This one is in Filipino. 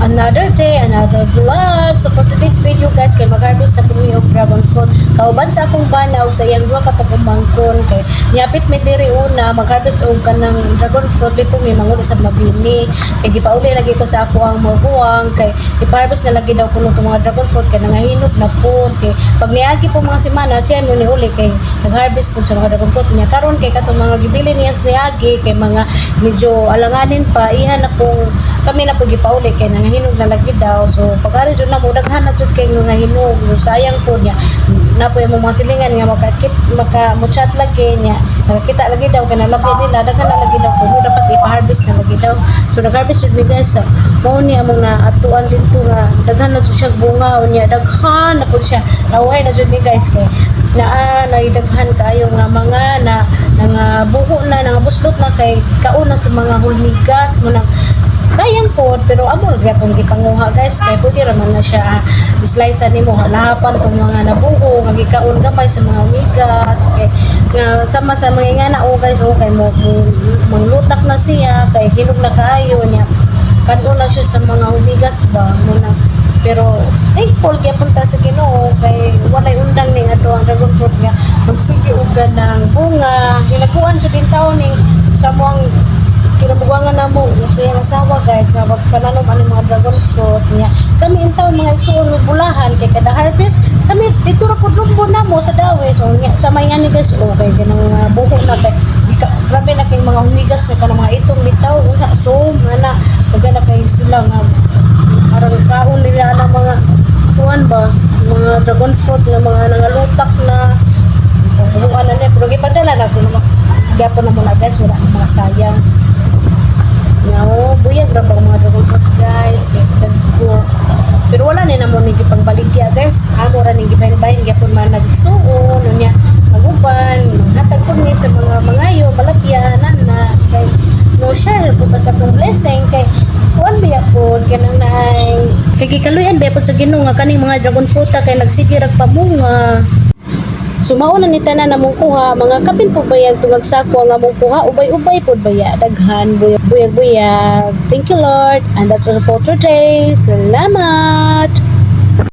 Another day, another vlog. So for today's video guys, kay mag-harvest na po mi og dragon fruit. Kauban sa akong banaw sa iyang duha ka pagumangkon kay niapit mi diri una mag-harvest og kanang dragon fruit before mi manguli sa mabini. Kay gipauli lagi ko sa ako ang mahuwang kay ipa-harvest na lagi daw kuno tong mga dragon fruit kay nangahinot na po kay pag niagi po mga semana siya mo ni uli kay nag-harvest po sa mga dragon fruit niya karon kay katong mga gibili niya sa niagi kay mga medyo alanganin pa ihan na pong kami na po gipauli kay nangahinog na lagi daw. So pagari jud na mo daghan na jud kay nangahinog. So sayang po niya. Na po yung mga silingan nga maka-muchat lagi niya. Nakakita lagi daw kay nalapyan nila daghan na lagi daw kuno dapat ipa-harvest na lagi daw. So nag-harvest jud mi guys. Mao ni among naatuan dito nga daghan na jud siya bunga unya daghan na po siya. Naway na jud mi guys kay naidaghan kayo nga mga nga buho na nga buslot na kay kauna sa mga hulmigas mo nang sayang po pero amo gyapon gipanguha guys kay pwede raman na siya slice nimo lahapan tong mga nabuho nga gikaon gamay sa mga migas kay nga sama sa mga nga na guys kay mo manglutak na siya kay hinog na kaayo niya kanon na siya sa mga humigas ba mo na pero thankful gyapon ta sa Ginoo kay walay undang ning ato ang dragon fruit nga magsige og ganang bunga ginakuan jud din taon ning sa mga kinabugangan na mo sa iyang asawa guys sa pagpananom ang mga dragon fruit niya kami intaw mga igsuon ng bulahan kay kada harvest kami dito ra pud lumbo na mo sa dawe so sa may nga ni guys okay ganang buho na kay grabe na kay mga humigas na kanang mga itong bitaw usa so ana magana kay sila nga arang kaon nila na mga kuan ba mga dragon fruit nga mga nangalutak na buhuan na niya pero gipadala na ko na gyapon na mo na guys wala na mga sayang. No, buyag ra bang mga dragon fruit guys kay ko. Pero wala ni namo ni gipangbaligya guys. Amo ra ni gibahin-bahin gyapon man nagsuon unya maguban hatag pud mi sa mga mangayo malapyanan na kay no share po ta sa atong blessing kay kuan biya po kanang naay kay gikaluyan biya po sa Ginoo nga kaning mga dragon fruit kay nagsige ra pamunga. Sumao na ni tanan namong kuha mga kapin po bayag tungag sako nga mong kuha ubay-ubay pod baya daghan buyag-buyag. Thank you Lord and that's all for today. Salamat.